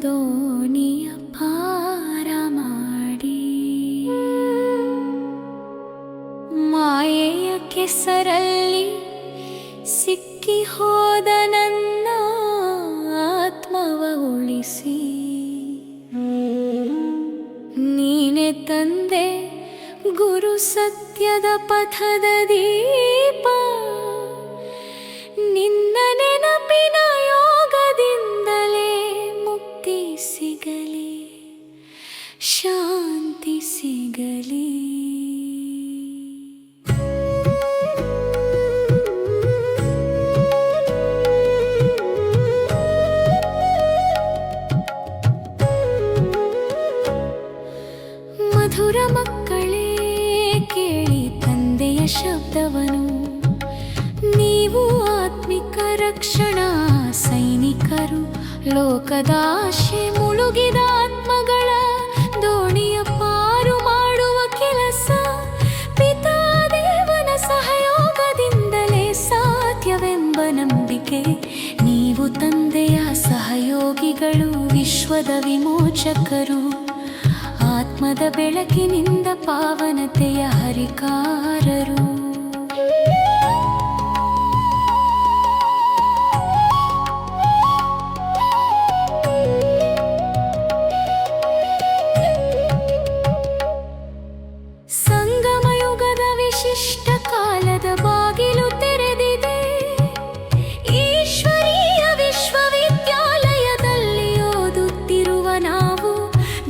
ದೋಣಿಯ ಪಾರ ಮಾಡಿ ಮಾಯೆಯ ಕೆಸರಲ್ಲಿ ಸಿಕ್ಕಿ ಹೋದ ನನ್ನ ಆತ್ಮವ ಉಳಿಸಿ ನೀನೆ ತಂದೆ ಗುರು ಸತ್ಯದ ಪಥದ ದೀಪ. ನಿನ್ನ ನೆನಪಿನ ಯೋಗದಿಂದಲೇ ಮುಕ್ತಿ ಸಿಗಲಿ, ಶಾಂತಿ ಸಿಗಲಿ. ಮಧುರ ಮಕ್ಕಳೇ ಕೇಳಿ ತಂದೆಯ ಶಬ್ದವನು. ನೀವು ಆತ್ಮಿಕ ರಕ್ಷಣಾ ಸೈನಿಕರು. ಲೋಕದ ಆಶೆ ಮುಳುಗಿದ ಆತ್ಮಗಳ ದೋಣಿಯ ಪಾರು ಮಾಡುವ ಕೆಲಸ ಪಿತಾದೇವನ ಸಹಯೋಗದಿಂದಲೇ ಸಾಧ್ಯವೆಂಬ ನಂಬಿಕೆ. ನೀವು ತಂದೆಯ ಸಹಯೋಗಿಗಳು, ವಿಶ್ವದ ವಿಮೋಚಕರು. ಆತ್ಮದ ಬೆಳಕಿನಿಂದ ಪಾವನತೆಯ ಹರಿಕಾರರು. ಸಂಗಮಯುಗದ ವಿಶಿಷ್ಟ ಕಾಲದ ಬಾಗಿಲು ತೆರೆದಿದೆ. ಈಶ್ವರೀಯ ವಿಶ್ವವಿದ್ಯಾಲಯದಲ್ಲಿ ಓದುತ್ತಿರುವ ನಾವು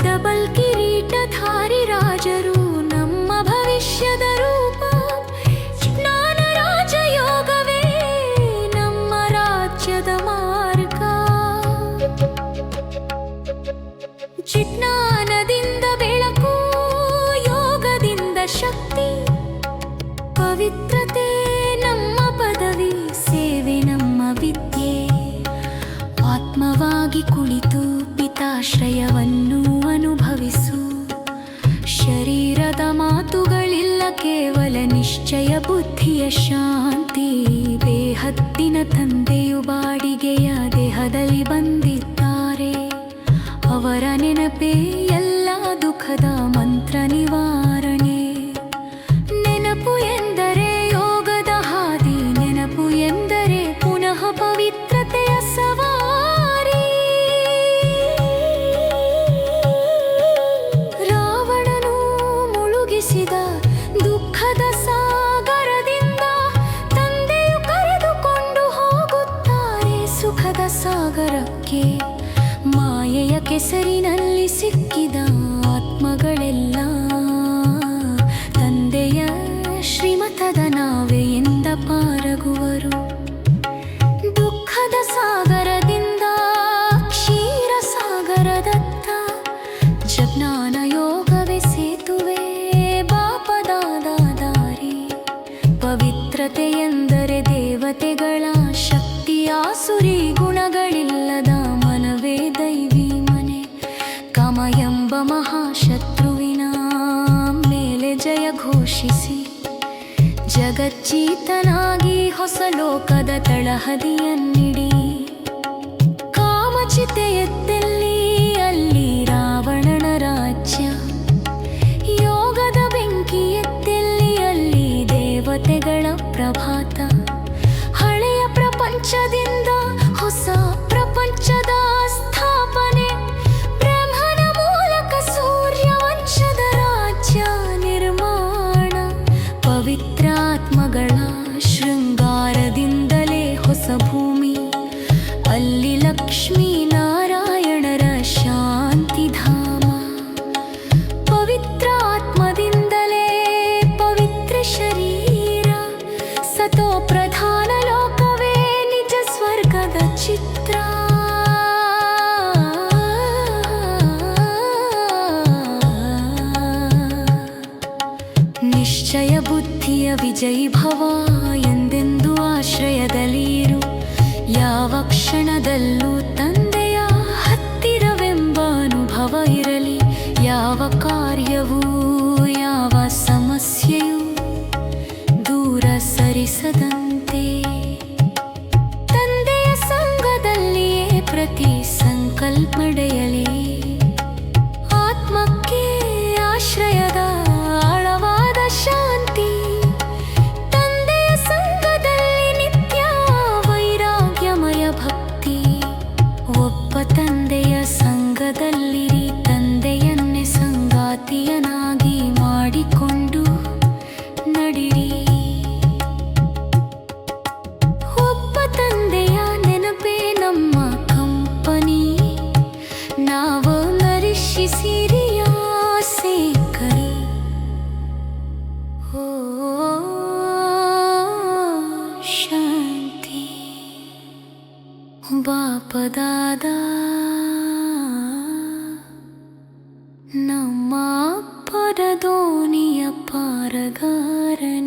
ಡಬಲ್ ಕಿರೀಟಧಾರಿ ರಾಜರು. ನಮ್ಮ ಭವಿಷ್ಯದ ರೂಪ ಜ್ಞಾನ ರಾಜಯೋಗವೇ ನಮ್ಮ ರಾಜ್ಯದ ಮಾರ್ಗ. ಜ್ಞಾನದಿಂದ ಬೆಳಕು, ಯೋಗದಿಂದ ಶಕ್ತಿ, ಪವಿತ್ರತೆ ನಮ್ಮ ಪದವಿ, ಸೇವೆ ನಮ್ಮ ವಿದ್ಯೆ. ಆತ್ಮವಾಗಿ ಕುಳಿತು ಪಿತಾಶ್ರಯವನ್ನು ಅನುಭವಿಸು. ಶರೀರದ ಮಾತುಗಳಿಲ್ಲ, ಕೇವಲ ನಿಶ್ಚಯ ಬುದ್ಧಿಯ ಶಾಂತಿ. ಬೇಹದ್ದಿನ ತಂದೆಯು ಬಾಡಿಗೆಯ ದೇಹದಲ್ಲಿ ಬಂದಿದ್ದಾರೆ. ಅವರ ನೆನಪೇ ಎಲ್ಲ ದುಃಖದ ಮಂತ್ರ ನಿವಾರಣೆ. ನೆನಪು ಎಂದರೆ ಯೋಗದ ಹಾದಿ, ನೆನಪು ಎಂದರೆ ಪುನಃ ಪವಿತ್ರತೆಯ ಸವಾರಿ. ರಾವಣನು ಮುಳುಗಿಸಿದ ದುಃಖದ ಸಾಗರದಿಂದ ತಂದೆಯು ಕರೆದುಕೊಂಡು ಹೋಗುತ್ತಾರೆ ಸುಖದ ಸಾಗರಕ್ಕೆ. ಮಾಯೆಯ ಕೆಸರಿನಲ್ಲಿ ಸಿಕ್ಕಿದ ಆತ್ಮಗಳೆಲ್ಲ ತಂದೆಯ ಶ್ರೀಮತದ ನಾವೆಯಿಂದ ಪಾರಗುವರು. ದುಃಖದ ಸಾಗರದಿಂದ ಕ್ಷೀರ ಸಾಗರದತ್ತ ಜ್ಞಾನ ಯೋಗವೇ ಸೇತುವೆ, ಬಾಪದಾದ ದಾರಿ. ಪವಿತ್ರತೆ ಎಂದರೆ ದೇವತೆಗಳ ಶಕ್ತಿ, ಆಸುರಿ ಗುಣಗಳಿಲ್ಲದ ಮನವೇ ದೈವಿ ಮನೆ. ಕಾಮ ಎಂಬ ಮಹಾಶತ್ರುವಿನ ಮೇಲೆ ಜಯ ಘೋಷಿಸಿ ಜಗಜ್ಜೀತನಾಗಿ ಹೊಸ ಲೋಕದ ತಳಹದಿಯನ್ನಿಡಿ. ಕಾಮಚಿತೆ ಎತ್ತೆಲ್ಲಿ ಅಲ್ಲಿ ರಾವಣನ ರಾಜ್ಯ. ಯೋಗದ ಬೆಂಕಿ ಎತ್ತೆಲ್ಲಿ ಅಲ್ಲಿ ದೇವತೆಗಳ ಪ್ರಭಾತ. ಹಳೆಯ ಪ್ರಪಂಚದಿಂದ ಹೊಸ ಪ್ರಪಂಚದ ಸ್ಥಾಪನೆ. ಬ್ರಹ್ಮನ ಮೂಲಕ ಸೂರ್ಯವಂಶದ ರಾಜ್ಯ ನಿರ್ಮಾಣ. ಪವಿತ್ರ ಆತ್ಮಗಳ ಶೃಂಗಾರದಿಂದಲೇ ಹೊಸ ಭೂಮಿ. ಅಲ್ಲಿ ಲಕ್ಷ್ಮೀ ನಾರಾಯಣರ ಶಾಂತಿಧಾಮ. ಪವಿತ್ರ ಆತ್ಮದಿಂದಲೇ ಪವಿತ್ರ ಶರೀರ. ಸತೋ ಪ್ರಧಾನ ಲೋಕವೇ ನಿಜ ಸ್ವರ್ಗದ ಚಿತ್ರ. ನಿಶ್ಚಯ ಬುದ್ಧಿಯ ವಿಜಯೀ ಭವ. ಎಂದೆಂದು ಆಶ್ರಯದಲ್ಲಿರು. ಯಾವ ಕ್ಷಣದಲ್ಲೂ ತಂದೆಯ ಹತ್ತಿರವೆಂಬ ಅನುಭವ ಇರಲಿ. ಯಾವ ಕಾರ್ಯವೂ ಯಾವ ಸಮಸ್ಯೆಯೂ ದೂರ ಸರಿಸದಂತೆ. ತಂದೆಯ ಸಂಗದಲ್ಲಿಯೇ ಪ್ರತಿ ಸಂಕಲ್ಪ ನಡೆಯಲಿ. ಬಾಪದಾದ ನಮ್ಮ ಅಪ್ಪರ ದೋಣಿಯ ಪಾರಗಾರನೆ.